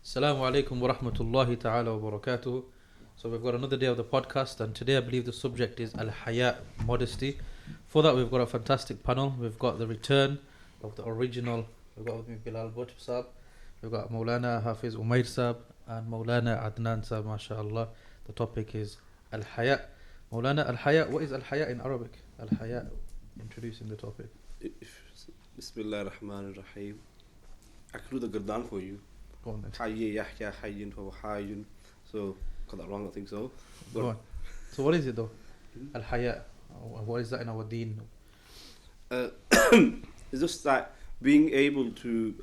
Assalamu alaikum wa rahmatullahi ta'ala wa barakatuh. So we've got another day of the podcast, and today I believe the subject is Hayah, Modesty. For that we've got a fantastic panel. We've got the return of the original. We've got with me Bilal Sab, we've got Molana, Hafiz, Omair Sab, and Molana, Adnan Sab, mashallah. The topic is Hayah. Molana, Hayah, what is Hayah in Arabic? Hayah, introducing the topic. Bismillah ar-Rahman ar-Rahim. I can do the Gurdan for you. Go on then. Hayah, Yahya, Hayyin, Hayyin. So, got that wrong, I think so. Go on. So what is it though? Hayah. What is that in our deen? It's just that being able to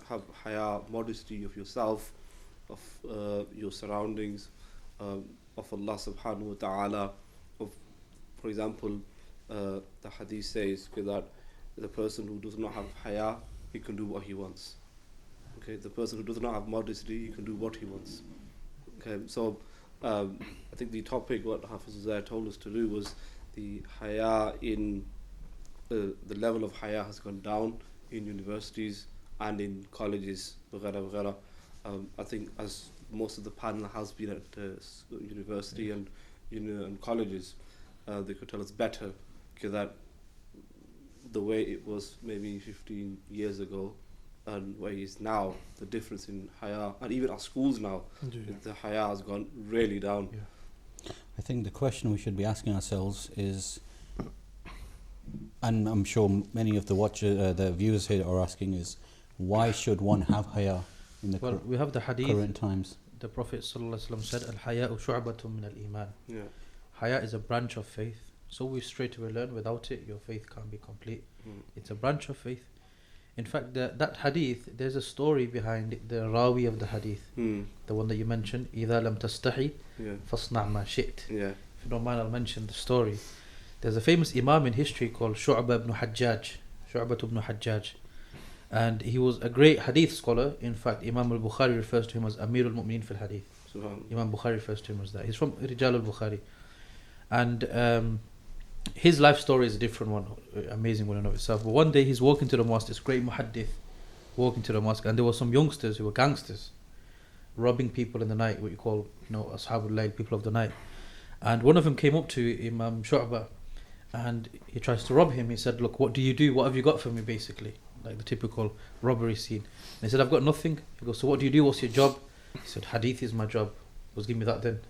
have Hayah, modesty of yourself, of your surroundings, of Allah subhanahu wa ta'ala. For example, the hadith says that the person who does not have Hayah, he can do what he wants. Okay, the person who does not have modesty, he can do what he wants. Okay, so I think the topic what Hafiz told us to do was the Hayah in the level of Hayah has gone down in universities and in colleges. I think as most of the panel has been at university and colleges, they could tell us better that the way it was maybe 15 years ago and where he is now, the difference in Hayah, and even our schools now, the Hayah has gone really down. Yeah. I think the question we should be asking ourselves is, and I'm sure many of the viewers here are asking, is why should one have Hayah in the we have the hadith, current times? The Prophet ﷺ said, Al-Haya'u shu'batun min al-iman. Yeah. Hayah is a branch of faith. So we straight away learn, without it, your faith can't be complete. It's a branch of faith. In fact, that hadith, there's a story behind it, the rawi of the hadith, the one that you mentioned, إِذَا لَمْ تَسْتَحِي فَاصْنَعْ مَا شِئْتَ. If you don't mind, I'll mention the story. There's a famous imam in history called Shu'bah ibn Hajjaj. And he was a great hadith scholar. In fact, Imam al-Bukhari refers to him as Amir al-Mu'mineen fil hadith. Imam Bukhari refers to him as that. He's from Rijal al-Bukhari. And his life story is a different one, amazing one in of itself. But one day he's walking to the mosque, this great muhaddith, walking to the mosque, and there were some youngsters who were gangsters, robbing people in the night, what you call, Ashabul Layl, people of the night. And one of them came up to Imam Shu'bah, and he tries to rob him. He said, "Look, what do you do? What have you got for me?" Basically, like the typical robbery scene. And he said, "I've got nothing." He goes, "So what do you do? What's your job?" He said, "Hadith is my job." He goes, "Give me that then."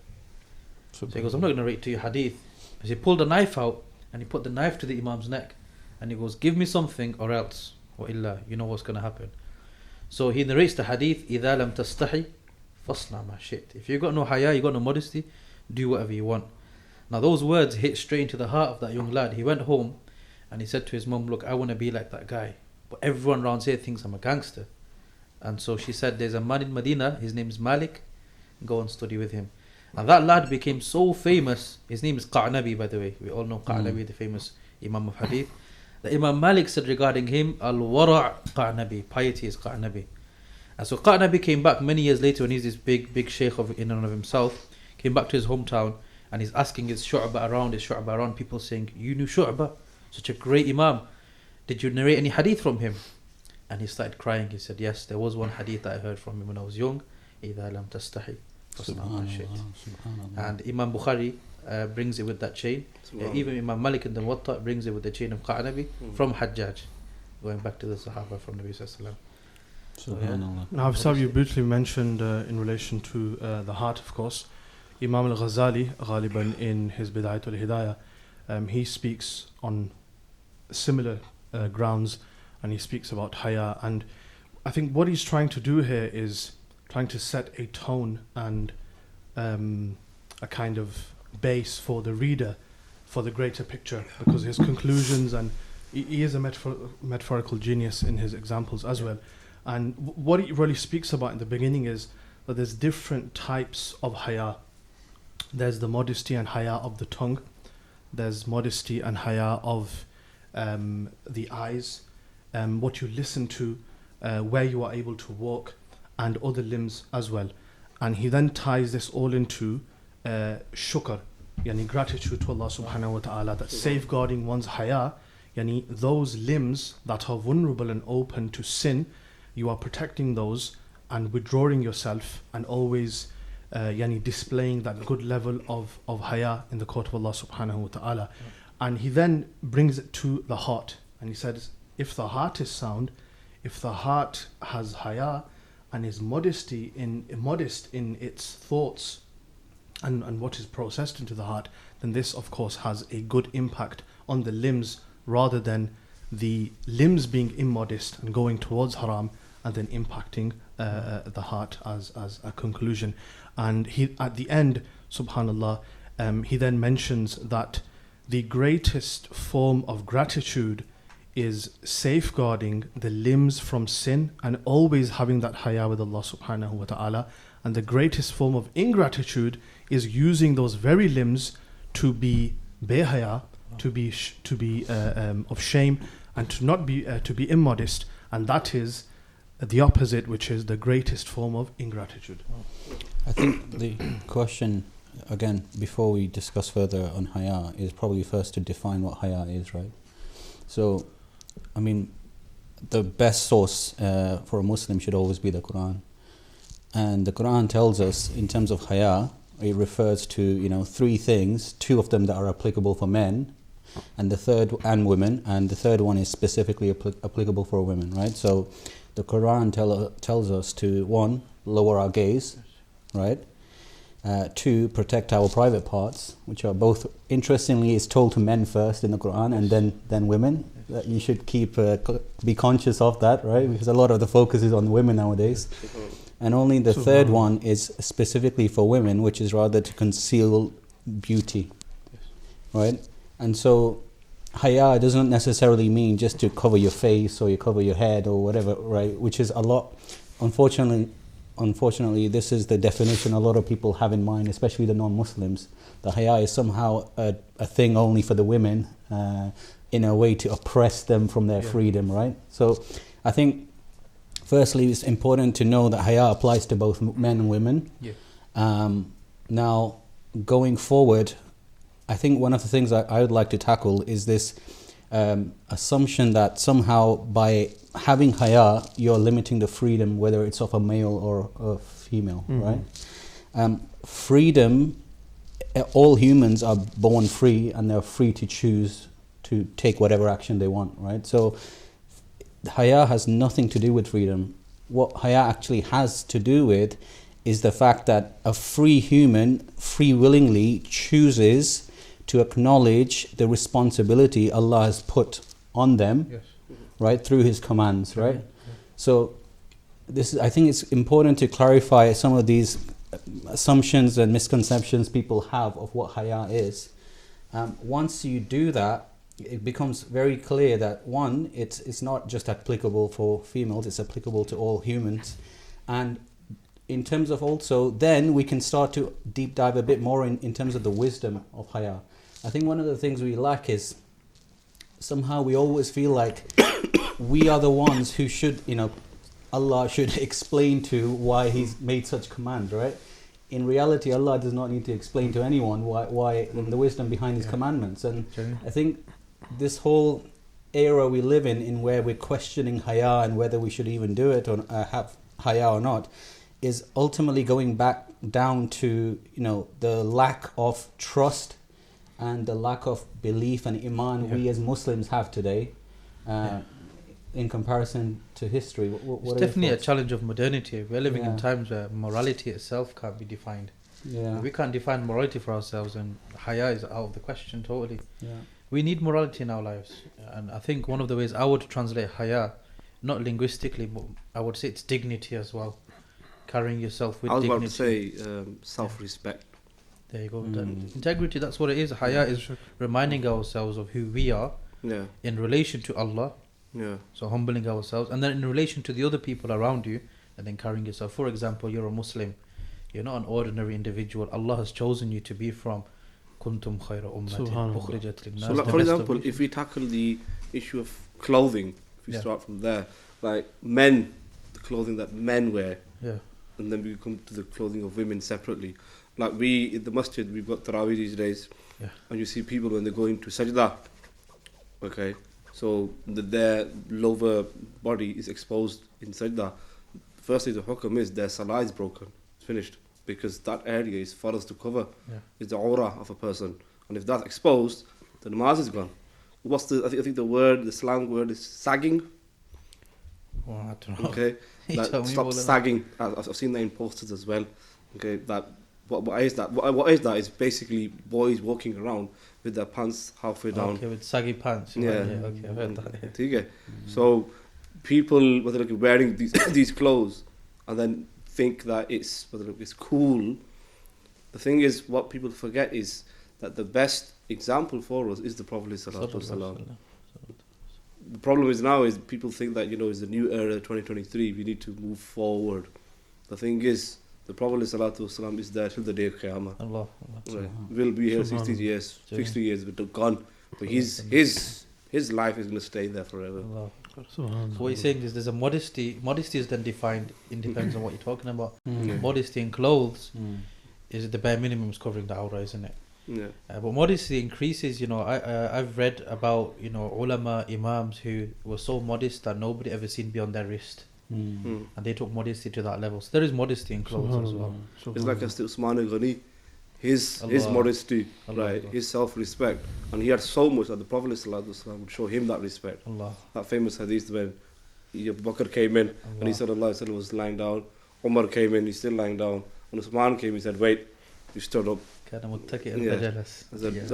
So he goes, "I'm not going to rate to you hadith." So he pulled a knife out and he put the knife to the Imam's neck and he goes, "Give me something or else, wa illa, you know what's going to happen." So he narrates the hadith, إِذَا لَمْ تَسْتَحِي فَاصْنَعْ مَا شِئْتَ. If you've got no hayah, you've got no modesty, do whatever you want. Now those words hit straight into the heart of that young lad. He went home and he said to his mum, "Look, I want to be like that guy, but everyone around here thinks I'm a gangster." And so she said, "There's a man in Medina, his name is Malik, go and study with him." And that lad became so famous. His name is Qa'nabi, by the way. We all know Qa'nabi, the famous Imam of Hadith. The Imam Malik said regarding him, Al-Wara' Qa'nabi, piety is Qa'nabi. And so Qa'nabi came back many years later when he's this big sheikh in and of himself, came back to his hometown and he's asking his Shu'bah around, people saying, "You knew Shu'bah, such a great Imam. Did you narrate any hadith from him?" And he started crying. He said, "Yes, there was one hadith that I heard from him when I was young. إِذَا لَمْ تَسْتَحِي." And Imam Bukhari brings it with that chain. Even Imam Malik in the Muwatta brings it with the chain of Qa'nabi from Hajjaj, going back to the Sahaba from Nabi Sallallahu Alaihi Wasallam. Now, Sab, you briefly mentioned in relation to the heart, of course. Imam al-Ghazali, Ghaliban, in his Bidayat al-Hidayah, he speaks on similar grounds, and he speaks about Hayah. And I think what he's trying to do here is trying to set a tone and a kind of base for the reader for the greater picture, because his conclusions, and he is a metaphorical genius in his examples as well. And what he really speaks about in the beginning is that there's different types of Hayah. There's the modesty and Hayah of the tongue. There's modesty and Hayah of the eyes, what you listen to, where you are able to walk, and other limbs as well. And he then ties this all into shukr, yani gratitude to Allah subhanahu wa ta'ala, that safeguarding one's hayah, yani those limbs that are vulnerable and open to sin, you are protecting those and withdrawing yourself and always displaying that good level of Hayah in the court of Allah subhanahu wa ta'ala. And he then brings it to the heart, and he says, if the heart is sound, if the heart has Hayah and is modest in its thoughts and what is processed into the heart, then this of course has a good impact on the limbs, rather than the limbs being immodest and going towards haram and then impacting the heart as a conclusion. And he, at the end, subhanallah, he then mentions that the greatest form of gratitude is safeguarding the limbs from sin and always having that Hayah with Allah subhanahu wa ta'ala. And the greatest form of ingratitude is using those very limbs to be behaya, to be of shame, and to not be to be immodest. And that is the opposite, which is the greatest form of ingratitude. I think the question, again, before we discuss further on Hayah, is probably first to define what Hayah is, right? So, I mean, the best source for a Muslim should always be the Quran. And the Quran tells us, in terms of Hayah, it refers to, three things, two of them that are applicable for men, and women, and the third one is specifically applicable for women, right? So the Quran tells us to, one, lower our gaze, right? Two, protect our private parts, which are both, interestingly, is told to men first in the Quran, and then women. That you should be conscious of that, right? Because a lot of the focus is on women nowadays. And only the third one is specifically for women, which is rather to conceal beauty, right? And so Hayah doesn't necessarily mean just to cover your face or you cover your head or whatever, right? Which is a lot, unfortunately, this is the definition a lot of people have in mind, especially the non-Muslims. The Hayah is somehow a thing only for the women, in a way to oppress them from their freedom, right? So I think, firstly, it's important to know that Hayah applies to both men and women. Now, going forward, I think one of the things I would like to tackle is this assumption that somehow by having Hayah, you're limiting the freedom, whether it's of a male or a female, right? Freedom, all humans are born free and they're free to choose to take whatever action they want, right? So Hayah has nothing to do with freedom. What Hayah actually has to do with is the fact that a free human free willingly chooses to acknowledge the responsibility Allah has put on them, right, through His commands, right? So I think it's important to clarify some of these assumptions and misconceptions people have of what Hayah is. Once you do that, it becomes very clear that, one, it's not just applicable for females, it's applicable to all humans. And in terms of also, then we can start to deep dive a bit more in terms of the wisdom of Hayah. I think one of the things we lack is somehow we always feel like we are the ones who should, Allah should explain to why He's made such commands, right? In reality, Allah does not need to explain to anyone why the wisdom behind His commandments. And I think this whole era we live in where we're questioning Hayah and whether we should even do it or have Hayah or not, is ultimately going back down to the lack of trust and the lack of belief and iman we as Muslims have today, in comparison to history. What it's definitely a challenge of modernity. We're living in times where morality itself can't be defined. We can't define morality for ourselves, and Hayah is out of the question totally. We need morality in our lives, and I think one of the ways I would translate Hayah, not linguistically, but I would say it's dignity as well. Carrying yourself with dignity. I was about to say self-respect. There you go. Integrity, that's what it is. Hayah is reminding ourselves of who we are in relation to Allah. So humbling ourselves, and then in relation to the other people around you, and then carrying yourself. For example, you're a Muslim. You're not an ordinary individual. Allah has chosen you to be from kuntum khayra ummatin ukhrijat lin-nas. So, for example, if we tackle the issue of clothing, if we start from there, like men, the clothing that men wear, and then we come to the clothing of women separately. Like we, in the masjid, we've got Tarawih these days, and you see people when they go into sajda, so their lower body is exposed in sajda. firstly the hukam is their salah is broken, it's finished, because that area is for us to cover. It's the aura of a person, and if that's exposed, the namaz is gone. What's the? I think the slang word is sagging. Well, I don't know. Okay, that stop sagging. I've seen that in posters as well. Okay, that what is that? What is that? It's basically boys walking around with their pants halfway down. Okay, with saggy pants. Yeah. Okay, I've heard that. Yeah. So people, whether like wearing these clothes, and then think that it's cool. The thing is, what people forget is that the best example for us is the Prophet ﷺ. The problem is now is people think that it's the new era 2023. We need to move forward. The thing is, the Prophet ﷺ is there till the day of Qiyamah. Allah. Right. We'll be here 60 years, 60 years, but gone. But his life is going to stay there forever. Allah. So what you're saying is there's a modesty. Modesty is then defined. It depends on what you're talking about. Modesty in clothes is the bare minimum is covering the aura, isn't it? Yeah. But modesty increases. I've read about ulama, imams who were so modest that nobody ever seen beyond their wrist, and they took modesty to that level. So there is modesty in clothes as well. It's like Usman Ghani, his modesty, right? His self-respect, and he had so much that the Prophet ﷺ would show him that respect. Allah. That famous hadith when Abu Bakr came in and he said Allah was lying down. Omar came in, he's still lying down. When Usman came, he said, "Wait," he stood up. So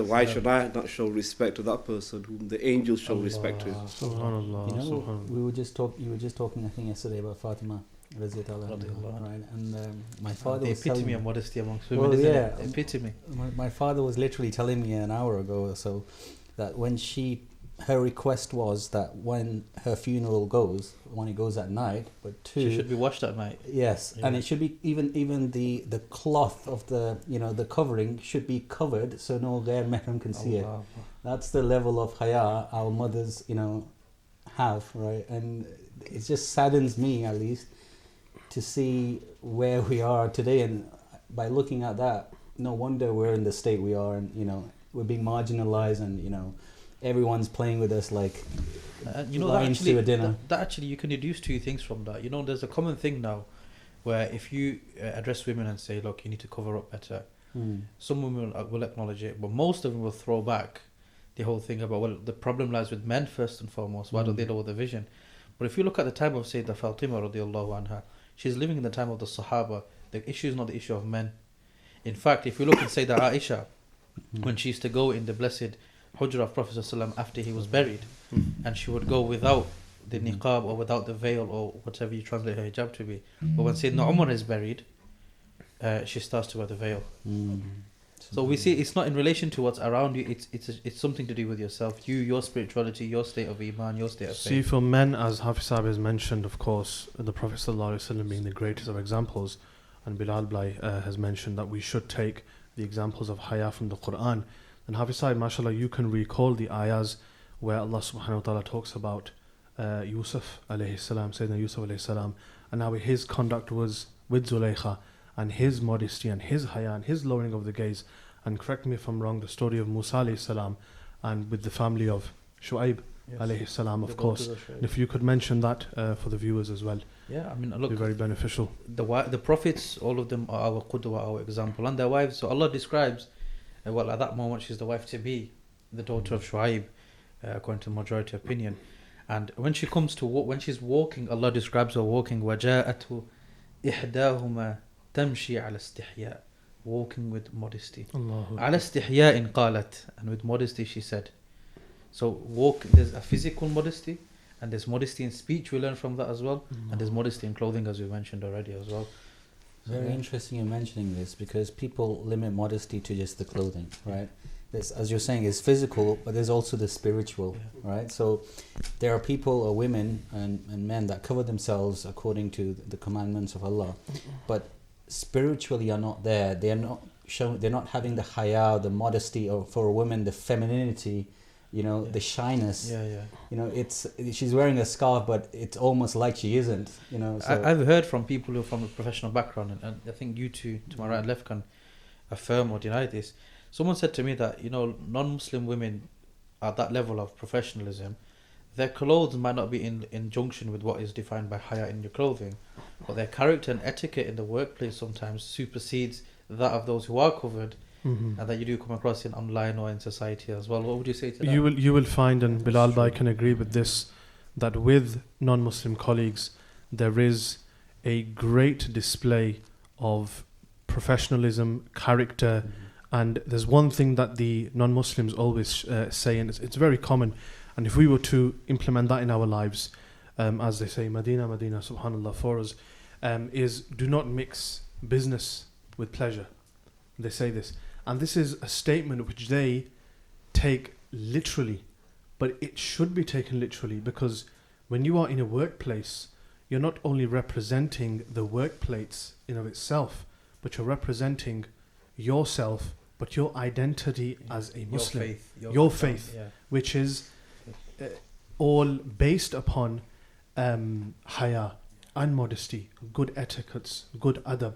why should I not show respect to that person whom the angels show respect to? Subhanallah. We were just talking, I think, yesterday about Fatima, right? And my father the was epitome of modesty amongst women, isn't it? Epitome. My father was literally telling me an hour ago or so that when her request was that when her funeral goes, when it goes at night, but she should be washed at night. Yes, and it should be even the cloth of the covering should be covered so no ghair mahram can see it. That's the level of Hayah our mothers have, right? And it just saddens me at least to see where we are today, and by looking at that, no wonder we're in the state we are, and we're being marginalized, and everyone's playing with us like lions to a dinner. That actually, you can deduce two things from that. There's a common thing now where if you address women and say, look, you need to cover up better, some women will acknowledge it, but most of them will throw back the whole thing about, well, the problem lies with men first and foremost. Why don't they lower the vision? But if you look at the time of Sayyidah Fatima radiallahu anha, she's living in the time of the Sahaba. The issue is not the issue of men. In fact, if you look at Sayyidah Aisha, when she used to go in the blessed Hujra of Prophet ﷺ after he was buried, and she would go without the niqab or without the veil or whatever you translate her hijab to be. But when Sayyidina Umar is buried, she starts to wear the veil. So we see it's not in relation to what's around you. It's something to do with yourself, your spirituality, your state of iman, your state of faith. See, for men, as Hafiz has mentioned, of course, the Prophet ﷺ being the greatest of examples, and Bilal has mentioned that we should take the examples of Hayah from the Quran. And Hafiz, mashallah, you can recall the ayahs where Allah subhanahu wa ta'ala talks about Yusuf alayhi salam, Sayyidina Yusuf alayhi salam, and how his conduct was with Zulaykha, and his modesty and his Hayah and his lowering of the gaze. And correct me if I'm wrong, the story of Musa alayhi salam and with the family of Shu'aib alayhi salam, of course. And if you could mention that for the viewers as well. Yeah, I mean, look, be very beneficial. The prophets, all of them are our qudwa, our example, and their wives. So Allah describes, well, at that moment she's the wife to be, the daughter of Shu'aib, according to the majority opinion. And when she comes to when she's walking, Allah describes her walking, وَجَاءَتْهُ إِحْدَاهُمَا تَمْشِي عَلَى اسْتِحْيَاءٍ, walking with modesty. عَلَى اسْتِحْيَاءٍ قَالَتْ, and with modesty she said. So there's a physical modesty, and there's modesty in speech, we learn from that as well, and there's modesty in clothing, as we mentioned already as well. Very interesting you mentioning this, because people limit modesty to just the clothing, right? This, as you're saying, is physical, but there's also the spiritual, right? So there are people or women and men that cover themselves according to the commandments of Allah, but spiritually are not there. They're not showing. They're not having the Hayah, the modesty, or for a woman the femininity, the shyness. She's wearing a scarf, but it's almost like she isn't. So I've heard from people who are from a professional background, and I think you two, to my right and left, can affirm or deny this. Someone said to me that non-Muslim women at that level of professionalism, their clothes might not be in junction with what is defined by Hayah in your clothing, but their character and etiquette in the workplace sometimes supersedes that of those who are covered, and that you do come across in online or in society as well. What would you say to that? You will find, and Bilal Bhai can agree with this, that with non-Muslim colleagues there is a great display of professionalism, character, and there's one thing that the non-Muslims always say, and it's very common, and if we were to implement that in our lives, as they say, Medina, subhanallah, for us, is do not mix business with pleasure. They say this, and this is a statement which they take literally, but it should be taken literally, because when you are in a workplace, you're not only representing the workplace in of itself, but you're representing yourself, but your identity as a Muslim, your faith, which is all based upon Hayah and modesty, good etiquettes, good adab.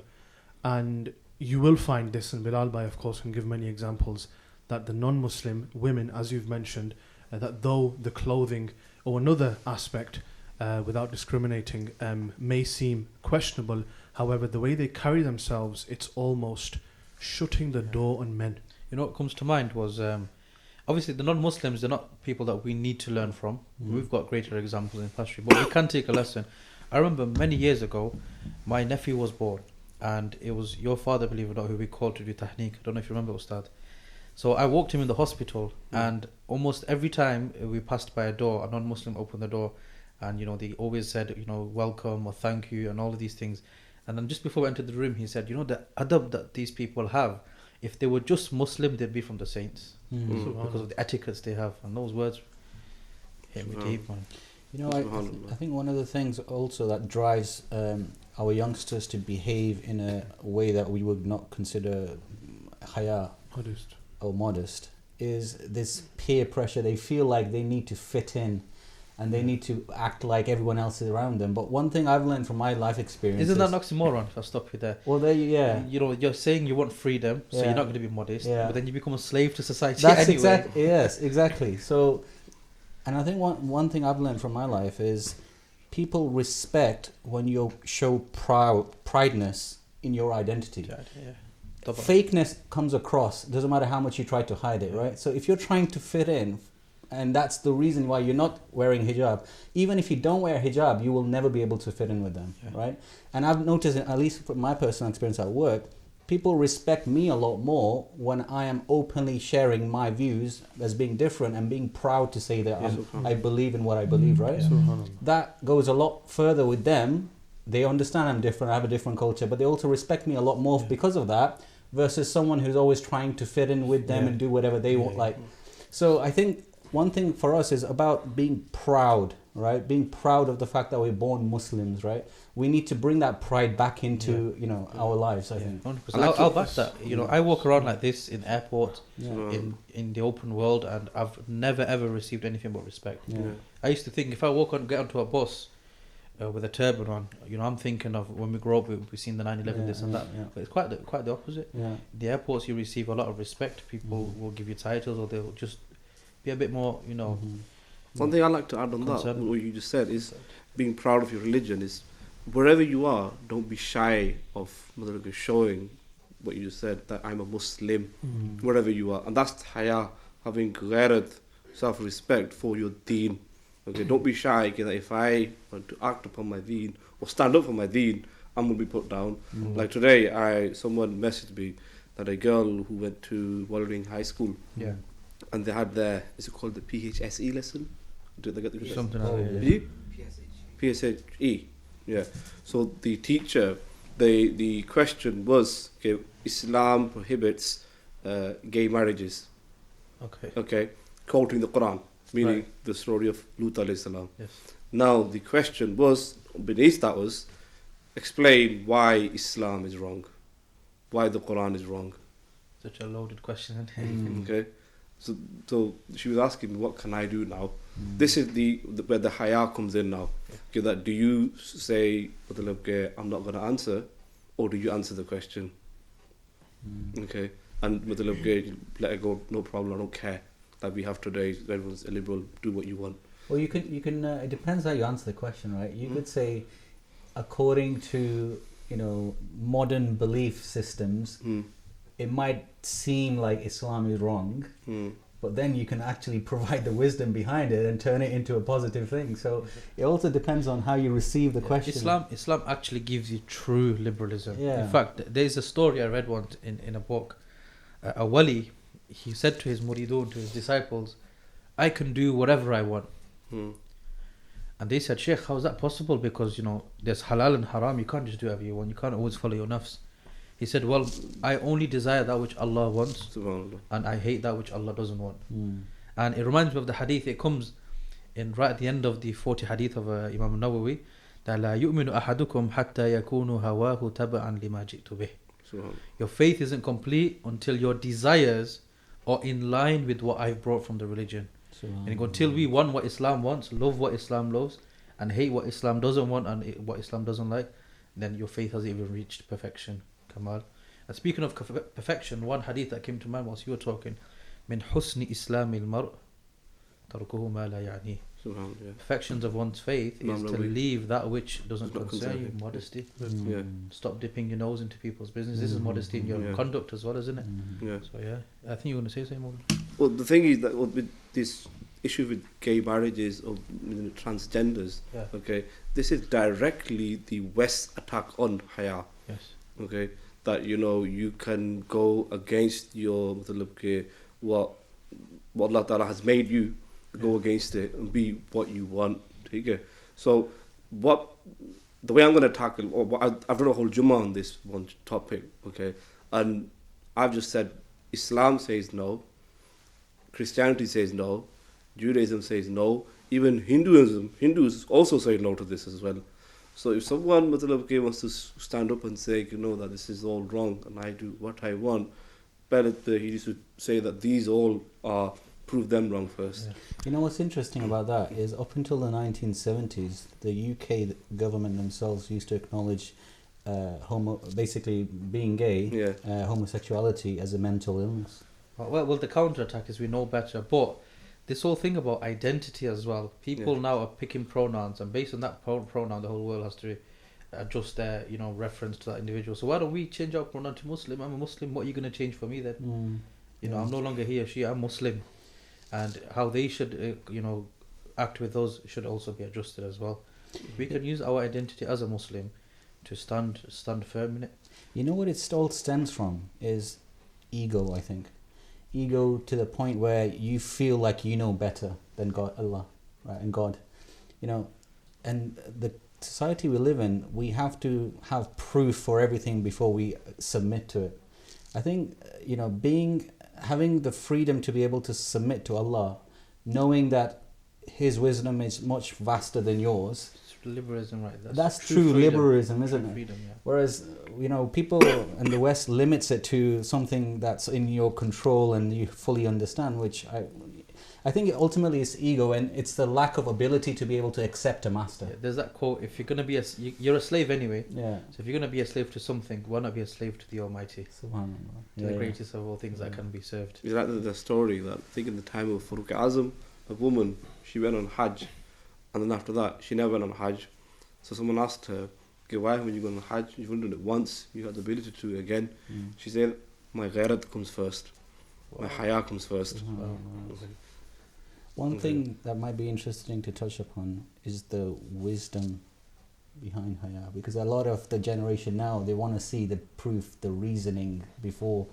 And you will find this, and Bilal Bhai of course can give many examples, that the non-Muslim women, as you've mentioned, that though the clothing or another aspect, without discriminating, may seem questionable, however the way they carry themselves, it's almost shutting the door on men. You know what comes to mind was obviously the non-Muslims, they're not people that we need to learn from. We've got greater examples in history, but we can take a lesson. I remember many years ago, my nephew was born, and it was your father, believe it or not, who we called to do tahniq. I don't know if you remember, Ustad. So I walked him in the hospital, and almost every time we passed by a door, a non-Muslim opened the door, and they always said, welcome or thank you and all of these things. And then just before we entered the room, he said, the adab that these people have, if they were just Muslim, they'd be from the saints, because of the etiquettes they have. And those words hit me deep, man. I think one of the things also that drives our youngsters to behave in a way that we would not consider Hayah or modest is this peer pressure. They feel like they need to fit in, and they need to act like everyone else is around them. But one thing I've learned from my life experience isn't that an oxymoron, if I stop you there? Well, you're saying you want freedom, so you're not going to be modest, but then you become a slave to society. That's anyway. Exactly. So, and I think one thing I've learned from my life is people respect when you show prideness in your identity. Fakeness comes across, doesn't matter how much you try to hide it, right? So if you're trying to fit in, and that's the reason why you're not wearing hijab, even if you don't wear hijab, you will never be able to fit in with them, right? And I've noticed, at least from my personal experience at work, people respect me a lot more when I am openly sharing my views as being different and being proud to say that I believe in what I believe, right? That goes a lot further with them. They understand I'm different, I have a different culture, but they also respect me a lot more because of that, versus someone who's always trying to fit in with them and do whatever they want. So I think one thing for us is about being proud, right? Being proud of the fact that we're born Muslims, right? We need to bring that pride back into our lives, I think. 100%. I'll back that. I walk around like this in airports, in the open world, and I've never ever received anything but respect. I used to think if I get onto a bus with a turban on, I'm thinking of when we grow up, we've seen the 9/11, this and that. But it's quite the opposite. The airports, you receive a lot of respect. People will give you titles, or they'll just be a bit more, One thing I'd like to add on that, what you just said, is being proud of your religion. Is wherever you are, don't be shy of showing what you just said, that I'm a Muslim, wherever you are. And that's Hayah, having ghairat, self-respect for your deen. Okay, don't be shy, that if I want to act upon my deen or stand up for my deen, I'm going to be put down. Like today, someone messaged me that a girl who went to Wollering High School, and they had their, is it called the PHSE lesson? Did they get the something like that? PSHE. Yeah. So the teacher, the question was, okay, Islam prohibits gay marriages. Okay. Quoting the Quran, meaning the story of Lut alayhi salam. Yes. Now the question was, beneath that was, explain why Islam is wrong, why the Quran is wrong. Such a loaded question. Okay. So she was asking me, what can I do now? This is where the Hayah comes in now. Okay, that do you say, I'm not going to answer, or do you answer the question? Okay, and let it go, no problem, I don't care. That we have today, everyone's liberal, do what you want. Well, you can. It depends how you answer the question, right? You could say, according to modern belief systems, it might seem like Islam is wrong, but then you can actually provide the wisdom behind it and turn it into a positive thing. So it also depends on how you receive the question. Islam actually gives you true liberalism. Yeah. In fact, there's a story I read once in a book. A wali, he said to his muridun, to his disciples, I can do whatever I want. And they said, Sheikh, how is that possible? Because, there's halal and haram. You can't just do whatever you want. You can't always follow your nafs. He said, well, I only desire that which Allah wants, and I hate that which Allah doesn't want. And it reminds me of the hadith. It comes in right at the end of the 40 hadith of Imam Nawawi, that لا يؤمن أحدكم حتى يكون هواه تبعا لما جئت به. Your faith isn't complete until your desires are in line with what I've brought from the religion. And until we want what Islam wants, love what Islam loves, and hate what Islam doesn't want and what Islam doesn't like, then your faith hasn't even reached perfection. Kamal. And speaking of perfection, one hadith that came to mind whilst you were talking, من حسن إسلام المرء تركه ما لا يعنيه. Perfections of one's faith is to leave that which doesn't concern you. Modesty. Stop dipping your nose into people's business. This is modesty in your conduct as well, isn't it? So I think you were going to say something more. Well, the thing is that with this issue with gay marriages or transgenders, okay, this is directly the West attack on Hayah. Yes. Okay, that you can go against your what Allah Ta'ala has made you, go against it and be what you want. So the way I'm going to tackle, I've done a whole Jummah on this one topic, okay, and I've just said Islam says no, Christianity says no, Judaism says no, even Hindus also say no to this as well. So if someone wants to stand up and say, that this is all wrong and I do what I want, better he used to say that these all are, prove them wrong first. What's interesting about that is up until the 1970s, the UK government themselves used to acknowledge basically being gay, homosexuality as a mental illness. Well, the counterattack is we know better, but this whole thing about identity as well. People now are picking pronouns, and based on that pronoun, the whole world has to adjust their, reference to that individual. So why don't we change our pronoun to Muslim? I'm a Muslim. What are you going to change for me then? I'm no longer he or she. I'm Muslim, and how they should, act with those should also be adjusted as well. We can use our identity as a Muslim to stand firm in it. What it all stems from is ego, I think. Ego to the point where you feel like you know better than God, Allah, right, and God, and the society we live in, we have to have proof for everything before we submit to it. I think having the freedom to be able to submit to Allah, knowing that His wisdom is much vaster than yours. Liberalism, right? That's true liberalism, isn't it? Freedom, Whereas, people in the West limits it to something that's in your control and you fully understand, which I think ultimately it's ego, and it's the lack of ability to be able to accept a master. There's that quote, if you're going to be you're a slave anyway. Yeah. So if you're going to be a slave to something, why not be a slave to the Almighty? Subhanallah. The greatest of all things that can be served. It's like the story that I think in the time of Faruq Azam, a woman, she went on Hajj. And then after that, she never went on Hajj. So someone asked her, okay, why when you go on Hajj, you've only done it once, you had the ability to do it again. She said, my ghairat comes first. My Hayah comes first. One thing that might be interesting to touch upon is the wisdom behind Hayah. Because a lot of the generation now, they want to see the proof, the reasoning before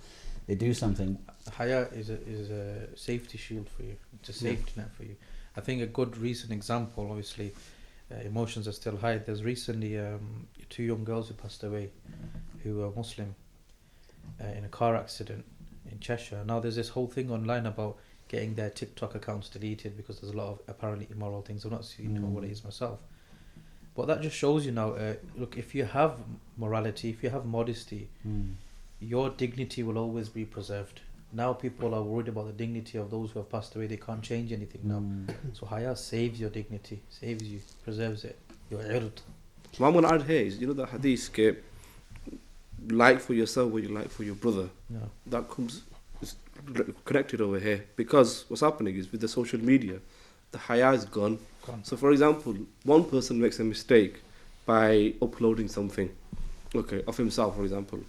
they do something. Hayah is a safety shield for you. It's a safety net for you. I think a good recent example, obviously, emotions are still high. There's recently 2 young girls who passed away who were Muslim in a car accident in Cheshire. Now there's this whole thing online about getting their TikTok accounts deleted because there's a lot of apparently immoral things. I've not seen what it is myself. But that just shows you now, look, if you have morality, if you have modesty, your dignity will always be preserved. Now people are worried about the dignity of those who have passed away. They can't change anything now. So Hayah saves your dignity, saves you, preserves it, your ird. What I'm going to add here is, the hadith, like for yourself what you like for your brother. Yeah. That is connected over here. Because what's happening is with the social media, the Hayah is gone. Gone. So, for example, one person makes a mistake by uploading something, okay, of himself, for example.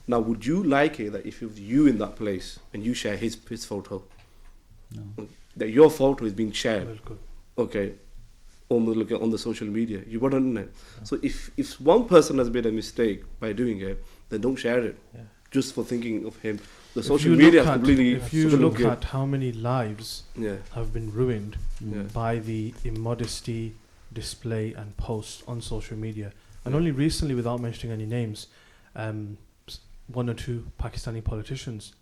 Now, would you like it that if it was you in that place and you share his photo, No. that your photo is being shared, Well, good. okay, on the social media, you wouldn't know. So if one person has made a mistake by doing it, then don't share it. Yeah. Just for thinking of him. The If social you media look has at- completely. If you look at how many lives yeah, have been ruined Yeah. by the immodesty display and post on social media, and Yeah. only recently, without mentioning any names, one or two Pakistani politicians,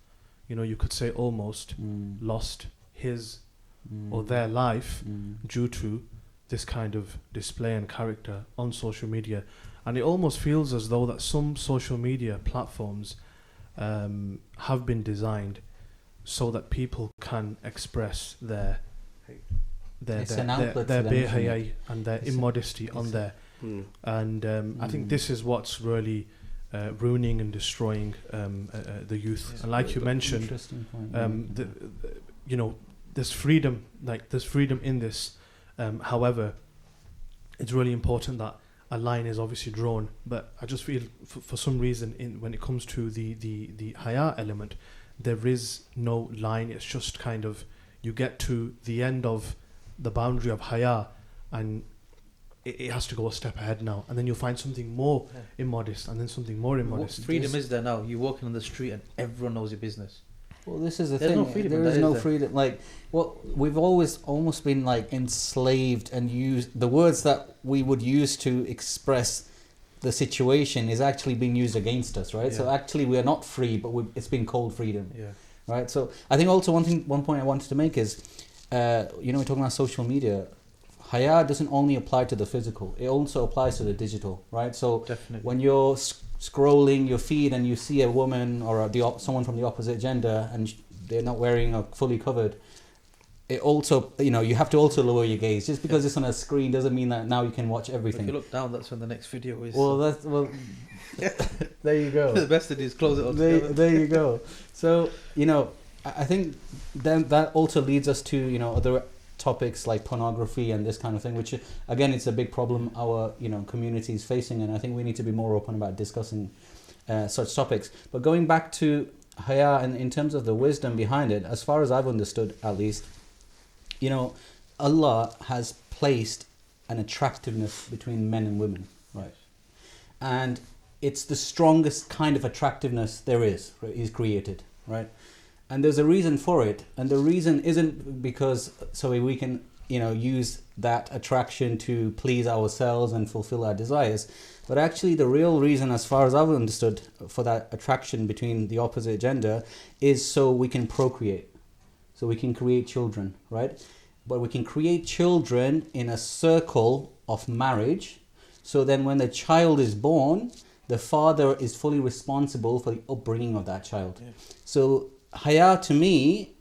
you could say almost lost his or their life due to this kind of display and character on social media. And it almost feels as though that some social media platforms have been designed so that people can express their It's an outlet for them, isn't Hayah it? and their It's a- immodesty on it's a- there. Mm. And I think this is what's really ruining and destroying the youth. Yes. And like you mentioned, Interesting point. there's freedom, there's freedom in this. However, it's really important that a line is obviously drawn. But I just feel, for some reason, when it comes to the Hayah element, there is no line. It's just kind of, you get to the end of the boundary of Hayah, and it has to go a step ahead now, and then you'll find something more immodest, and then something more immodest. Freedom is there now. You're walking on the street and everyone knows your business. Well, this is the There's thing. no freedom, There that is is no there. freedom. Like, we've always almost been like enslaved and used. The words that we would use to express the situation is actually being used against us, right? So Yeah. actually, we are not free, but it's been called freedom, Yeah. right? So I think also one point I wanted to make is, we're talking about social media. Hayah doesn't only apply to the physical; it also applies to the digital, right? So Definitely. when you're scrolling your feed and you see a woman or someone from the opposite gender and they're not wearing or fully covered, it also, you have to also lower your gaze. Just because it's on a screen doesn't mean that now you can watch If everything. you look down, that's when the next video is. Well, there you go. the best to do is close it all together. There you go. So, I think then that also leads us to, other topics like pornography and this kind of thing, which again, it's a big problem our, community is facing, and I think we need to be more open about discussing such topics. But going back to Hayah and in terms of the wisdom behind it, as far as I've understood at least, Allah has placed an attractiveness between men and women, right? And it's the strongest kind of attractiveness there is, right? He's created, right? And there's a reason for it, and the reason isn't because so we can use that attraction to please ourselves and fulfill our desires, but actually the real reason, as far as I've understood, for that attraction between the opposite gender is so we can procreate, so we can create children, right? But we can create children in a circle of marriage, so then when the child is born, the father is fully responsible for the upbringing of that child. Yeah. So Hayah, to me,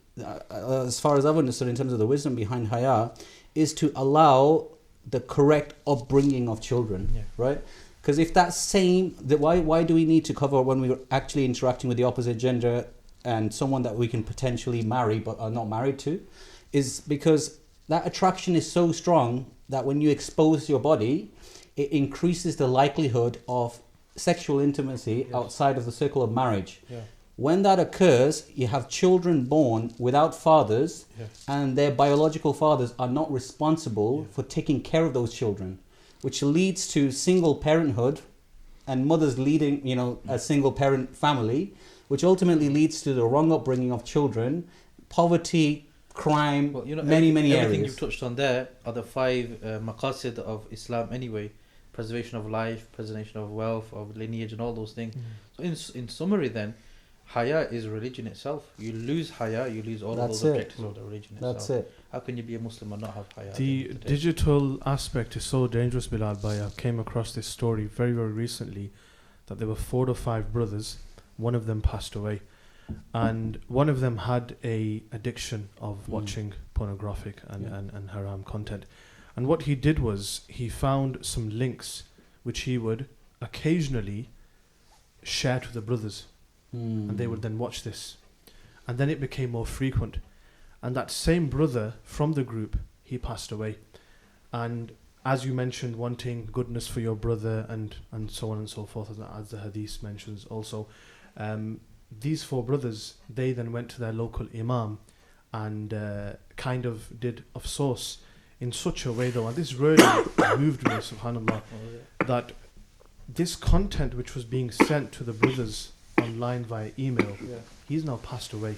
as far as I've understood in terms of the wisdom behind Hayah, is to allow the correct upbringing of children, Yeah. right? Because if that why do we need to cover when we're actually interacting with the opposite gender and someone that we can potentially marry but are not married to, is because that attraction is so strong that when you expose your body, it increases the likelihood of sexual intimacy outside of the circle of marriage. Yeah. When that occurs, you have children born without fathers, and their biological fathers are not responsible for taking care of those children, which leads to single parenthood and mothers leading, a single parent family, which ultimately leads to the wrong upbringing of children, poverty, crime, Well, many everything areas. you've touched on there are the 5 maqasid of Islam anyway. Preservation of life, preservation of wealth, of lineage, and all those things. So in summary then, Hayah is religion itself. You lose Hayah, you lose all of That's those it. objectives of the religion itself. That's it. How can you be a Muslim and not have Hayah? The digital aspect is so dangerous, Bilal. I came across this story very, very recently that there were 4 or 5 brothers. One of them passed away, and one of them had a addiction of watching pornographic and haram content. And what he did was he found some links which he would occasionally share to the brothers, and they would then watch this, and then it became more frequent. And that same brother from the group, he passed away. And as you mentioned, wanting goodness for your brother and so on and so forth, as the hadith mentions also, these 4 brothers, they then went to their local imam and kind of did afsos in such a way though, and this really moved me, subhanAllah, that this content which was being sent to the brothers online via email, he's now passed away.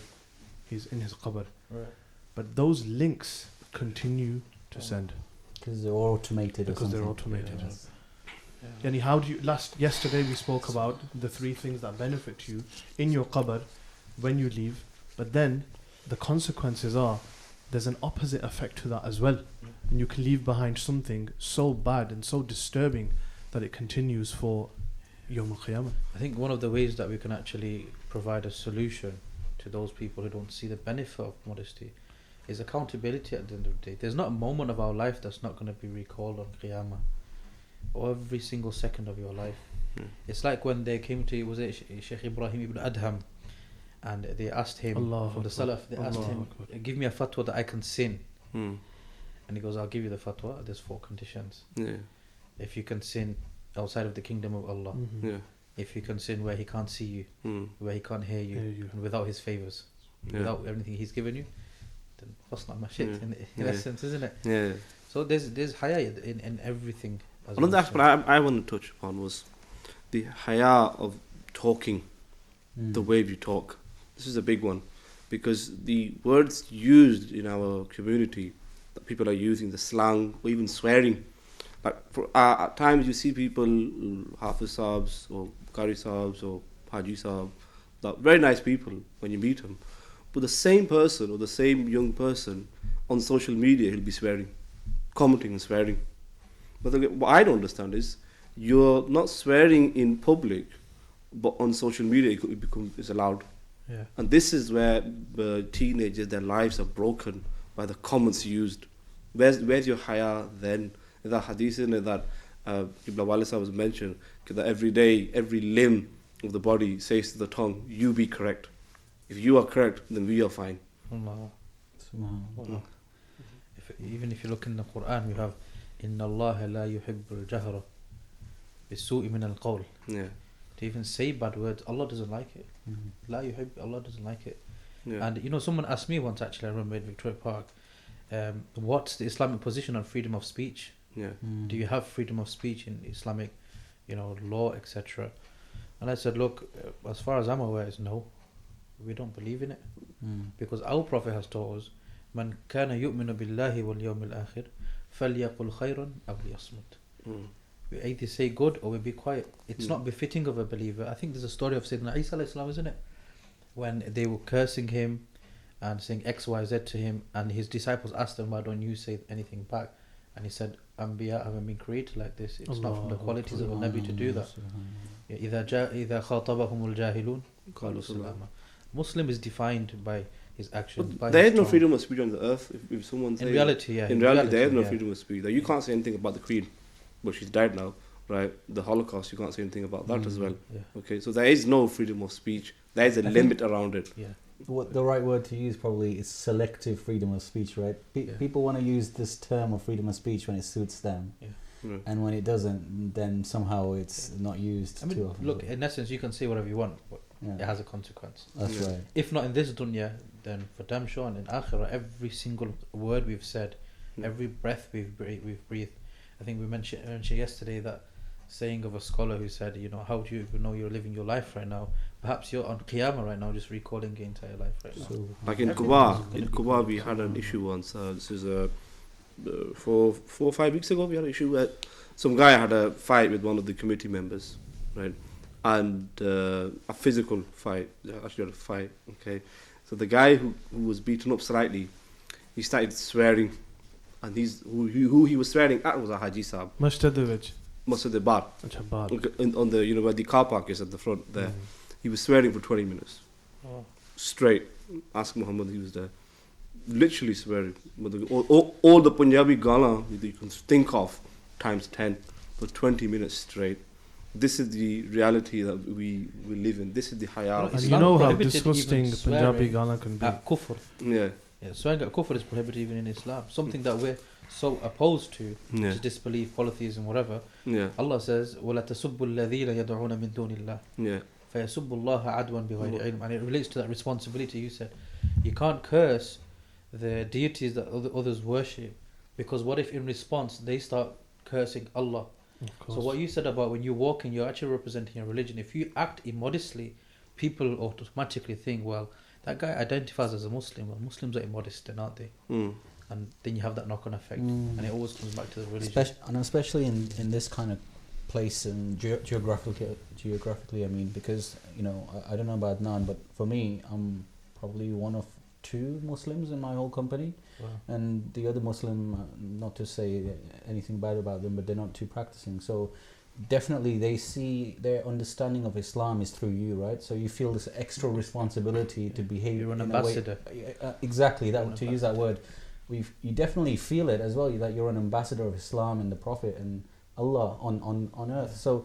He's in his qabr. Right. But those links continue to send. Because they're automated. Because they're automated. Yes. Yani, how do you... Yesterday we spoke about the 3 things that benefit you in your qabr when you leave. But then the consequences are there's an opposite effect to that as well. And you can leave behind something so bad and so disturbing that it continues for Yawm al-Qiyamah. I think one of the ways that we can actually provide a solution to those people who don't see the benefit of modesty is accountability at the end of the day. There's not a moment of our life that's not going to be recalled on Qiyamah, or every single second of your life. It's like when they came to, was it Sheikh Ibrahim ibn Adham, and they asked him, from the Salaf, they asked him, give me a fatwa that I can sin. And he goes, I'll give you the fatwa, there's 4 conditions. If you can sin outside of the kingdom of Allah, if you can sin where he can't see you, where he can't hear you, and without his favours, without everything he's given you, then that's not my shit in essence, isn't it? So there's Hayah in everything. Another aspect I want to touch upon was the Hayah of talking, the way we talk. This is a big one, because the words used in our community that people are using, the slang, or even swearing. Like at times you see people, Hafiz Saabs or Qari Saabs or Haji Saab, that very nice people when you meet them. But the same person or the same young person on social media, he'll be swearing, commenting and swearing. But what I don't understand is, you're not swearing in public, but on social media it's allowed. And this is where the teenagers, their lives are broken by the comments used. Where's your Hayah then? In that hadith, in that Ibn Walisa was mentioned, that every day, every limb of the body says to the tongue, you be correct. If you are correct, then we are fine. Even if you look in the Quran, we have إِنَّ اللَّهَ لَا يُحِبُّ الْجَهْرَ بِالسُّوءِ مِنَ الْقَوْلِ. To even say bad words, Allah doesn't like it. La yuhib, Allah doesn't like it. And someone asked me once, actually, I remember in Victoria Park, what's the Islamic position on freedom of speech? Do you have freedom of speech in Islamic, law, etc.? And I said, look, as far as I'm aware, is no. We don't believe in it. Because our Prophet has taught us, Man kana yu'minu billahi wal yawmil akhir, falyaqul khayran aw liyasmut. We either say good or we be quiet. It's not befitting of a believer. I think there's a story of Sayyidina Isa alayhi salam, isn't it? When they were cursing him and saying X, Y, Z to him, and his disciples asked him, why don't you say anything back? And he said, Anbiya haven't been created like this. It's not from the qualities of a Nabi to do that. إِذَا خَاطَبَهُمُ الْجَاهِلُونَ قَالُوا سَلَامًا. Muslim is defined by his actions. But there is no freedom of speech on the earth. If someone says, in reality, there is no freedom of speech. Like, you can't say anything about the Queen, but she's died now, right? The Holocaust, you can't say anything about that as well. Okay, so there is no freedom of speech. There is a limit around it. What the right word to use probably is selective freedom of speech, right? People want to use this term of freedom of speech when it suits them. And when it doesn't, then somehow it's not used too often. Look, in essence, you can say whatever you want, but it has a consequence. That's right. If not in this dunya, then for damn sure, and in akhirah, every single word we've said, every breath we've breathed. I think we mentioned yesterday that saying of a scholar who said, how do you even know you're living your life right now? Perhaps you're on Qiyamah right now, just recalling your entire life right now. So, like in Kuba, we had an issue once. This is 4 or 5 weeks ago. We had an issue where some guy had a fight with one of the committee members, right? And a physical fight. Actually, had a fight. Okay, so the guy who was beaten up slightly, he started swearing, and who he was swearing at was a Haji Saab. Masjid Bar. On the where the car park is at the front there. He was swearing for 20 minutes. Straight. Ask Muhammad, he was there. Literally swearing. All the Punjabi gala you can think of times 10 for 20 minutes straight. This is the reality that we live in. This is the Hayah. And you know how disgusting Punjabi gala can be. Kufr. Yeah, swearing at kufr is prohibited even in Islam. Something that we're so opposed to disbelief, polytheism, whatever. Yeah. Allah says, وَلَا تَسُبُّ الَّذِينَ يَدْعُونَ مِن دُونِ اللَّهِ Yeah. فَيَسُبُّ اللَّهَ عَدْوًا بِغَيْرِ عِلْمٍ. And it relates to that responsibility you said. You can't curse the deities that others worship, because what if in response they start cursing Allah? So what you said about when you walk in, you're actually representing a religion. If you act immodestly, people automatically think, well, that guy identifies as a Muslim. Well, Muslims are immodest, aren't they? And then you have that knock-on effect, and it always comes back to the religion. Especially in this kind of place and geographically, I mean, because, you know, I don't know about Adnan, but for me, I'm probably one of 2 Muslims in my whole company. Wow. And the other Muslim, not to say anything bad about them, but they're not too practicing. So definitely they see their understanding of Islam is through you, right? So you feel this extra responsibility to behave. You're an in ambassador. A way, exactly, to use that word. You definitely feel it as well, that you're an ambassador of Islam and the Prophet and Allah on earth. So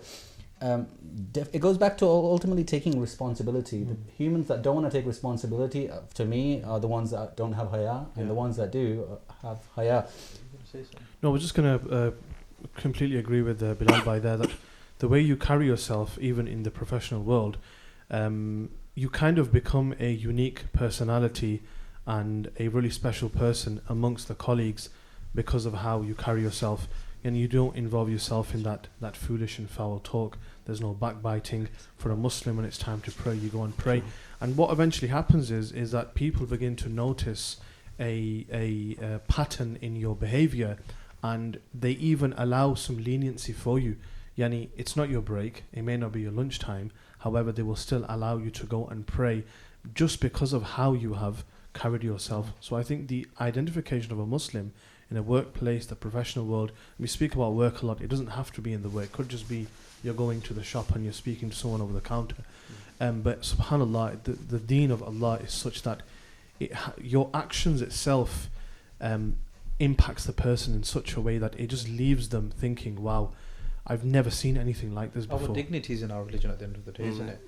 it goes back to ultimately taking responsibility. The humans that don't want to take responsibility, to me, are the ones that don't have Hayah, and the ones that do have Hayah. No, we're just going to completely agree with Bilal by there, that the way you carry yourself, even in the professional world, you kind of become a unique personality and a really special person amongst the colleagues because of how you carry yourself, and you don't involve yourself in that foolish and foul talk. There's no backbiting. For a Muslim, when it's time to pray, you go and pray. And what eventually happens is that people begin to notice a pattern in your behavior, and they even allow some leniency for you. Yani, it's not your break, it may not be your lunchtime, however they will still allow you to go and pray just because of how you have carried yourself. So I think the identification of a Muslim in a workplace, the professional world, we speak about work a lot, it doesn't have to be in the work, it could just be you're going to the shop and you're speaking to someone over the counter. But subhanAllah, the deen of Allah is such that your actions itself impacts the person in such a way that it just leaves them thinking, wow, I've never seen anything like this before. Our dignity is in our religion at the end of the day, isn't it?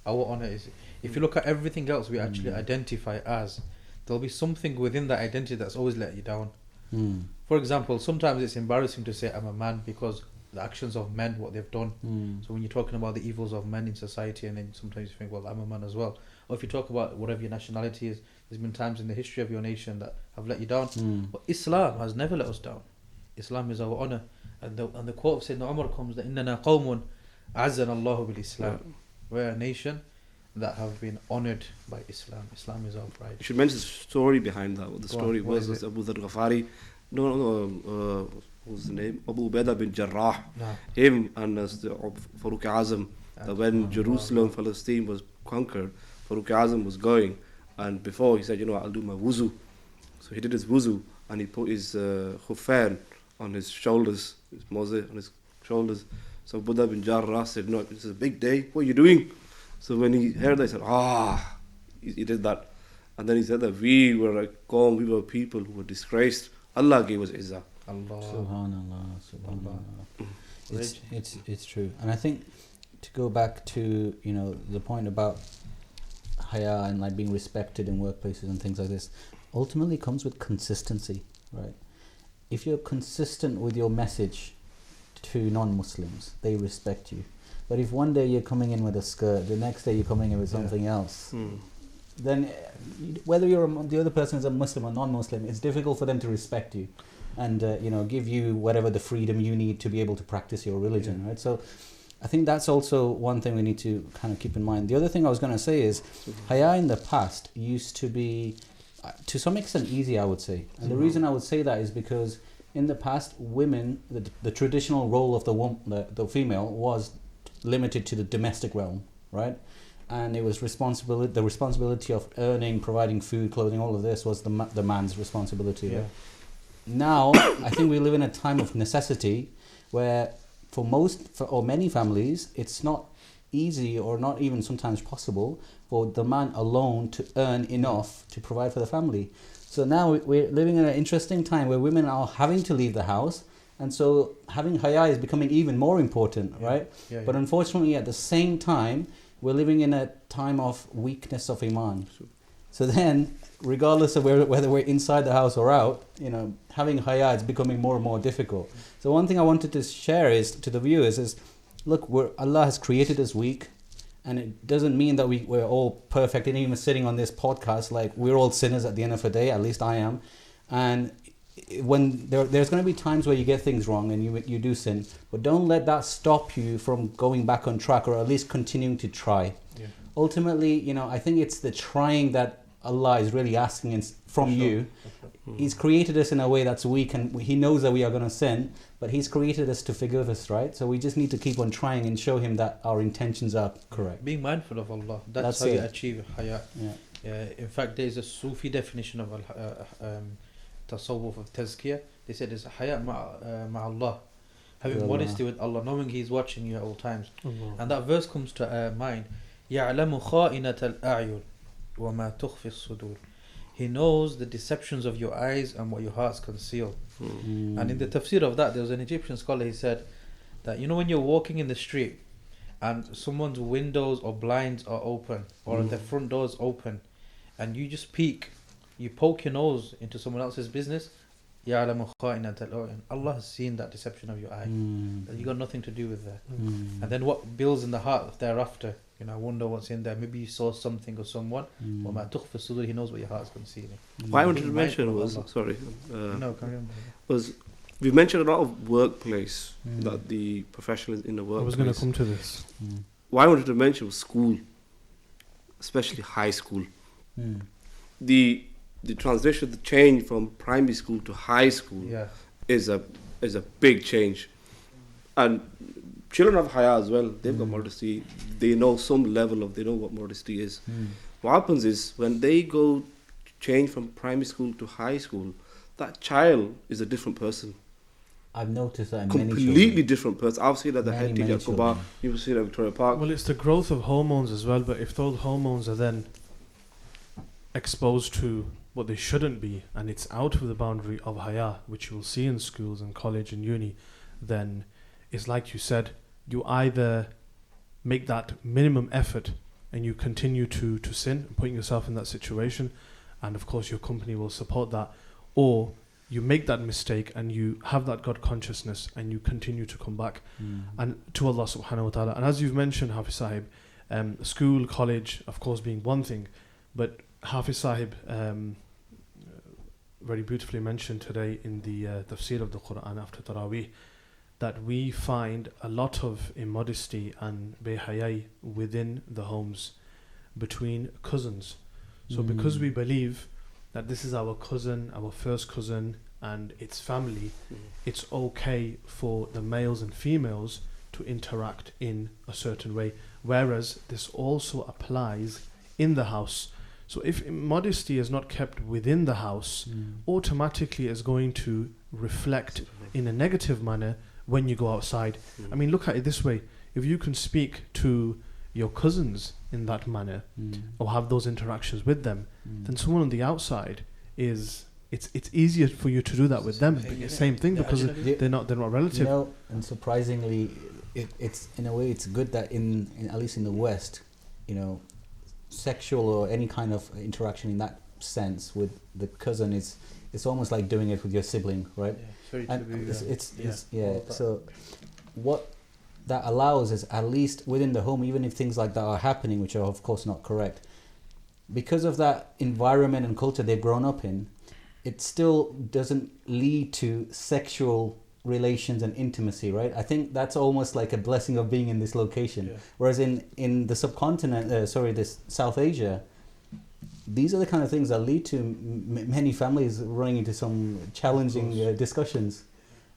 Our honor is, if you look at everything else we actually identify as, there'll be something within that identity that's always let you down. For example, sometimes it's embarrassing to say I'm a man because the actions of men, what they've done. So when you're talking about the evils of men in society, and then sometimes you think, well, I'm a man as well. Or if you talk about whatever your nationality is, there's been times in the history of your nation that have let you down. But Islam has never let us down. Islam is our honor. And the quote of Sayyidina Umar comes that إِنَّنَا قَوْمٌ عَزَّنَ اللَّهُ بِالْإِسْلَامِ. We're a nation that have been honored by Islam. Islam is our pride. You should mention the story behind that. What the story was Abu Dharr Ghafari. What's the name? Abu Ubaidah bin Jarrah. Him and Farouk Azam. That when Jerusalem, Palestine was conquered, Farouk Azam was going, and before he said, you know, I'll do my wuzu. So he did his wuzu, and he put his khufan on his shoulders, his mozeh on his shoulders. So Abu Ubaidah bin Jarrah said, no, this is a big day. What are you doing? So when he heard that, he said, he did that. And then he said that we were a qawm, we were people who were disgraced. Allah gave us izzah. Subhanallah. It's true. And I think to go back to, you know, the point about Hayah and like being respected in workplaces and things like this, ultimately comes with consistency, right? If you're consistent with your message to non-Muslims, they respect you. But if one day you're coming in with a skirt, the next day you're coming in with something else, then whether the other person is a Muslim or non-Muslim, it's difficult for them to respect you and give you whatever the freedom you need to be able to practice your religion, right? So I think that's also one thing we need to kind of keep in mind. The other thing I was going to say is Hayah in the past used to be to some extent easy, I would say. And the reason I would say that is because in the past, women, the traditional role of the female was limited to the domestic realm, right? And it was the responsibility of earning, providing food, clothing, all of this was the man's responsibility. Yeah. Right? Now, I think we live in a time of necessity where for many families, it's not easy or not even sometimes possible for the man alone to earn enough to provide for the family. So now we're living in an interesting time where women are having to leave the house, and so having Hayah is becoming even more important, right? But unfortunately, at the same time, we're living in a time of weakness of Iman. So then, regardless of whether we're inside the house or out, having Hayah is becoming more and more difficult. So one thing I wanted to share is to the viewers is, look, Allah has created us weak, and it doesn't mean that we're all perfect. And even sitting on this podcast, like, we're all sinners at the end of the day. At least I am. And when there's going to be times where you get things wrong and you do sin, but don't let that stop you from going back on track, or at least continuing to try. Yeah. Ultimately, I think it's the trying that Allah is really asking from you. He's created us in a way that's weak, and He knows that we are going to sin, but He's created us to forgive us, right? So we just need to keep on trying and show Him that our intentions are correct. Being mindful of Allah, that's how you achieve Hayah. Yeah. In fact, there's a Sufi definition of Tassawuf, of Tazkiyah. They said it's Hayah ma'Allah, having modesty with Allah, knowing He's watching you at all times. And that verse comes to mind, يَعْلَمُ خَائِنَةَ الْأَعْيُنِ وَمَا تُخْفِي الصُّدُورِ. He knows the deceptions of your eyes and what your hearts conceal. And in the tafsir of that, there was an Egyptian scholar, he said that, when you're walking in the street and someone's windows or blinds are open, or their front door is open, and you just peek, you poke your nose into someone else's business, يَعْلَمُ خَائِنَةَ الْأَعْيُنِ. Allah has seen that deception of your eye. You got nothing to do with that. And then what builds in the heart thereafter, I wonder what's in there. Maybe you saw something or someone. وَمَا تُخْفِي الصُّدُورِ. He knows what your heart's concealing. Why I wanted to mention was, sorry, No, carry on. was we mentioned a lot of workplace, that the professionals in the workplace. I was going to come to this. What I wanted to mention was school, especially high school. The transition, the change from primary school to high school is a big change. And children of Hayah as well, they've got modesty. They know some level they know what modesty is. What happens is, when they go change from primary school to high school, that child is a different person. I've noticed that in completely different person. I've seen that at the head teacher at Kuba, you've seen it at Victoria Park. Well, it's the growth of hormones as well, but if those hormones are then exposed to what they shouldn't be, and it's out of the boundary of Hayah, which you will see in schools and college and uni, then it's like you said, you either make that minimum effort and you continue to sin, putting yourself in that situation, and of course your company will support that, or you make that mistake and you have that God consciousness and you continue to come back and to Allah subhanahu wa ta'ala. And as you've mentioned, Hafiz Sahib, school, college, of course, being one thing, but Hafiz Sahib very beautifully mentioned today in the tafsir of the Quran after Taraweeh, that we find a lot of immodesty and behayai within the homes between cousins. So because we believe that this is our cousin, our first cousin, and its family, it's okay for the males and females to interact in a certain way. Whereas this also applies in the house. So if modesty is not kept within the house, automatically is going to reflect in a negative manner when you go outside. I mean, look at it this way. If you can speak to your cousins in that manner, or have those interactions with them, then someone on the outside it's easier for you to do that with them. Same thing, because they're not relative. And surprisingly, it's in a way it's good that in at least in the West, sexual or any kind of interaction in that sense with the cousin it's almost like doing it with your sibling, right? So what that allows is, at least within the home, even if things like that are happening, which are of course not correct, because of that environment and culture they've grown up in, it still doesn't lead to sexual relations and intimacy, right? I think that's almost like a blessing of being in this location. Whereas in the subcontinent, this South Asia, these are the kind of things that lead to many families running into some challenging discussions.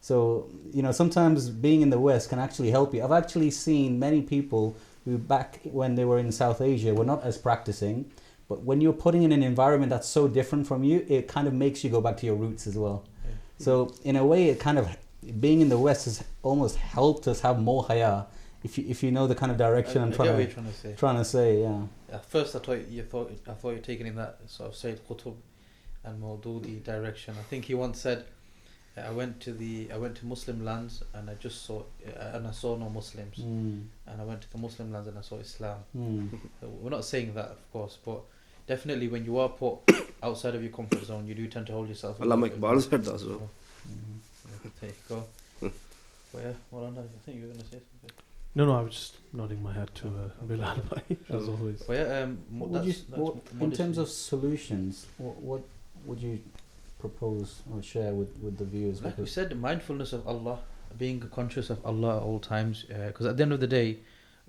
So, sometimes being in the West can actually help you. I've actually seen many people who back when they were in South Asia were not as practicing, but when you're putting in an environment that's so different from you, it kind of makes you go back to your roots as well. So in a way, it kind of, being in the West has almost helped us have more Hayah, if you know the kind of direction I'm trying to say. At first, I thought you were taking in that sort of Sayyid Qutb and Maududi direction. I think he once said, I went to Muslim lands and I saw no Muslims, and I went to the Muslim lands and I saw Islam. We're not saying that, of course, but definitely when you are put outside of your comfort zone, you do tend to hold yourself. Allah Iqbal said that as well. There you go. But yeah, Molana, I think you were going to say something. No, I was just nodding my head to Bilal, as always. But yeah, in terms of solutions, what would you propose or share with the viewers? Like we said, mindfulness of Allah, being conscious of Allah at all times. Because at the end of the day,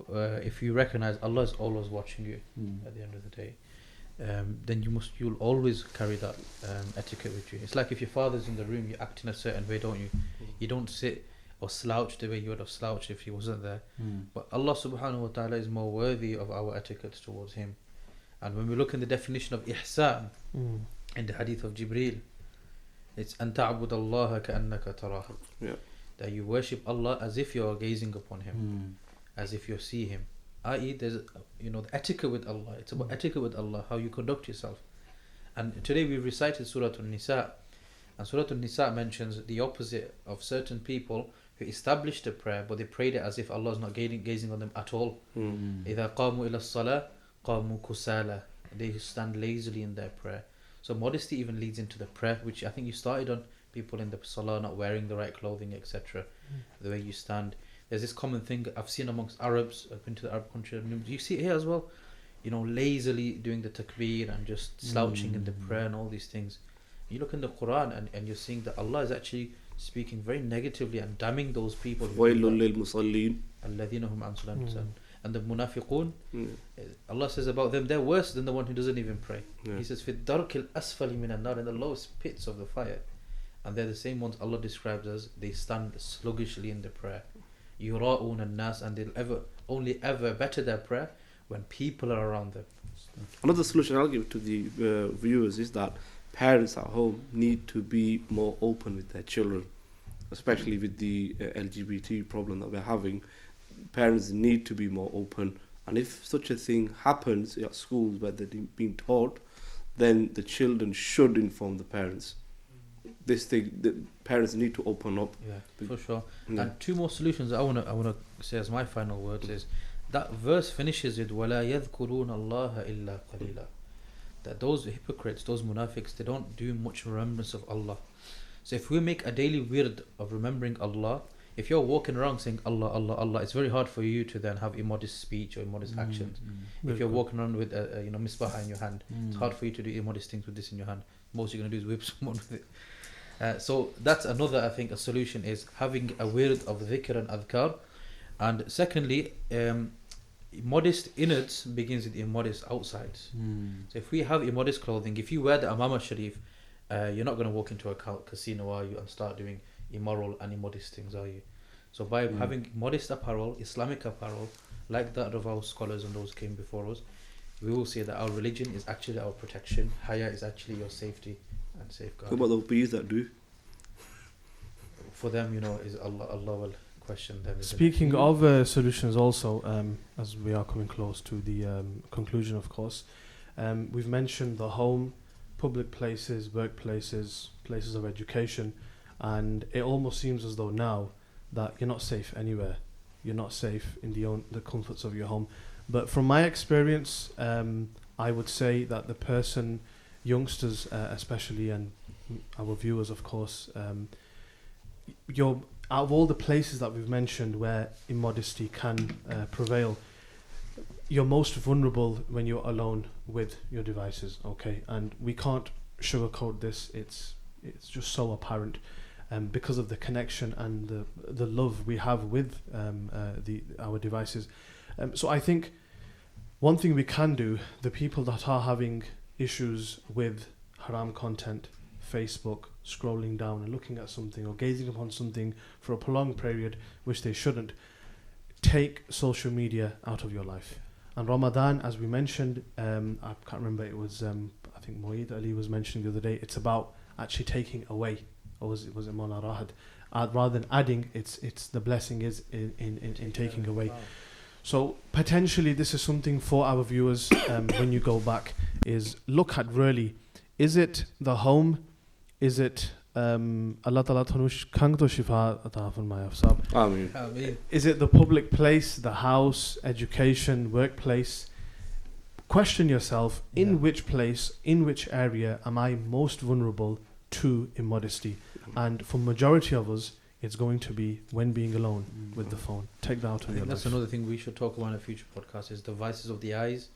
if you recognize Allah is always watching you, at the end of the day, then you'll always carry that etiquette with you. It's like if your father's in the room, you act in a certain way, don't you? You don't sit or slouch the way you would have slouched if he wasn't there. But Allah subhanahu wa ta'ala is more worthy of our etiquette towards him. And when we look in the definition of ihsan in the hadith of Jibreel, it's أن تعبد الله كأنك تراه. That you worship Allah as if you're gazing upon him, as if you see him. I.e., there's the etiquette with Allah. It's about etiquette with Allah, how you conduct yourself. And today we recited Surah An-Nisa, and Surah An-Nisa mentions the opposite of certain people who established a prayer, but they prayed it as if Allah is not gazing on them at all. إِذَا قَامُوا إِلَى الصَّلَاةِ قَامُوا كُسَالًا. They stand lazily in their prayer. So modesty even leads into the prayer, which I think you started on, people in the salah not wearing the right clothing, etc. The way you stand. There's this common thing I've seen amongst Arabs. I've been to the Arab country. You see it here as well. Lazily doing the takbir and just slouching in the prayer and all these things. You look in the Quran and you're seeing that Allah is actually speaking very negatively and damning those people. وَيْلٌ لِلْمُصَلِّينَ الَّذِينَ هُمْ عَنْ صَلَاتِهِمْ And the munafiqun, Allah says about them, they're worse than the one who doesn't even pray. He says, فِي الدَّرْكِ الْأَسْفَلِ مِنَ النَّارِ, in the lowest pits of the fire. And they're the same ones Allah describes as they stand sluggishly in the prayer. يُرَاءُونَ النَّاسِ, and they'll only ever better their prayer when people are around them. Another solution I'll give to the viewers is that parents at home need to be more open with their children, especially with the LGBT problem that we're having. Parents need to be more open, and if such a thing happens at schools where they're being taught, then the children should inform the parents. This thing, the parents need to open up. Yeah, for sure. And two more solutions I wanna say as my final words is that verse finishes with وَلَا يَذْكُرُونَ اللَّهَ إِلَّا قَلِيلًا. That those hypocrites, those munafiqs, they don't do much remembrance of Allah. So if we make a daily wird of remembering Allah, if you're walking around saying Allah, Allah, Allah, it's very hard for you to then have immodest speech or immodest actions. If you're walking around with a misbah in your hand, it's hard for you to do immodest things with this in your hand. Most you're going to do is whip someone with it. So that's another, I think, a solution is having a wird of dhikr and adhkar. And secondly, modest innards begins with immodest outsides. So if we have immodest clothing, if you wear the Amama Sharif, you're not going to walk into a casino, are you, and start doing immoral and immodest things, are you? So by having modest apparel, Islamic apparel, like that of our scholars and those came before us, we will say that our religion is actually our protection. Hayah is actually your safety and safeguard. What about the bees that do? For them, is Allah will question them. Speaking of solutions also, as we are coming close to the conclusion, of course, we've mentioned the home, public places, workplaces, places of education, and it almost seems as though now that you're not safe anywhere. You're not safe in the comforts of your home. But from my experience, I would say that the person, youngsters especially, and our viewers, of course, out of all the places that we've mentioned where immodesty can prevail, you're most vulnerable when you're alone with your devices, okay? And we can't sugarcoat this. It's just so apparent because of the connection and the love we have with our devices. So I think one thing we can do, the people that are having issues with haram content, Facebook, scrolling down and looking at something or gazing upon something for a prolonged period, which they shouldn't, take social media out of your life. And Ramadan, as we mentioned, I can't remember, it was, I think Moeed Ali was mentioning the other day, it's about actually taking away, or was it Molana Rahad? Rather than adding, it's the blessing is in taking away. So potentially this is something for our viewers when you go back, is look at really, is it the home? Is it Allah Ta'ala Tanush Kang to Shifa Atafan Mayafsab? Ameen. Is it the public place, the house, education, workplace? question yourself, in which place, in which area am I most vulnerable to immodesty? And for majority of us, it's going to be when being alone with the phone. Take that out of I your think that's life. another thing we should talk about in a future podcast is the vices of the eyes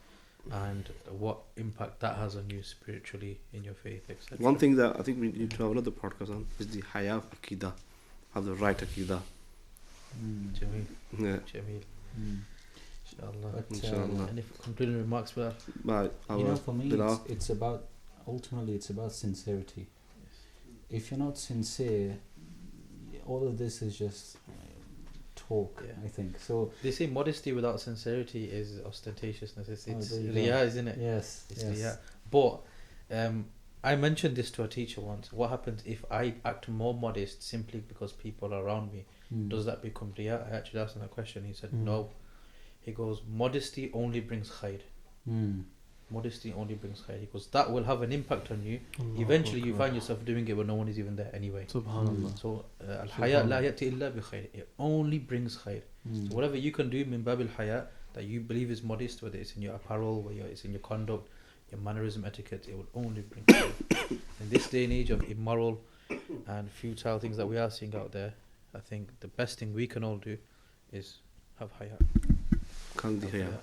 and what impact that has on you spiritually in your faith, etc. One thing that I think we need to have another podcast on is the Hayah Aqidah, have the right Aqidah. Jameel. Yeah. Jameel. Inshallah. But, Inshallah. Any concluding remarks for that? But you know, for me, Bilal. it's about, ultimately, it's about sincerity. If you're not sincere, all of this is just talk, Yeah. I think. So, They say modesty without sincerity is ostentatiousness. It's there you riyah, go. isn't it? yes, It's yes. riyah. But I mentioned this to a teacher once. What happens if I act more modest simply because people are around me? Does that become riyah? I actually asked him that question. He said no. He goes, modesty only brings khair. Modesty only brings khair. He goes, that will have an impact on you. Allahu Eventually you Akbar. find yourself doing it when no one is even there anyway. Subhanallah. So al-haya la yati illa bi khair. It only brings khair. So whatever you can do min babil haya that you believe is modest, whether it's in your apparel, whether it's in your conduct, your mannerism, etiquette, it will only bring khair. In this day and age of immoral and futile things that we are seeing out there, I think the best thing we can all do is have haya. Kang di Have Hayah. haya.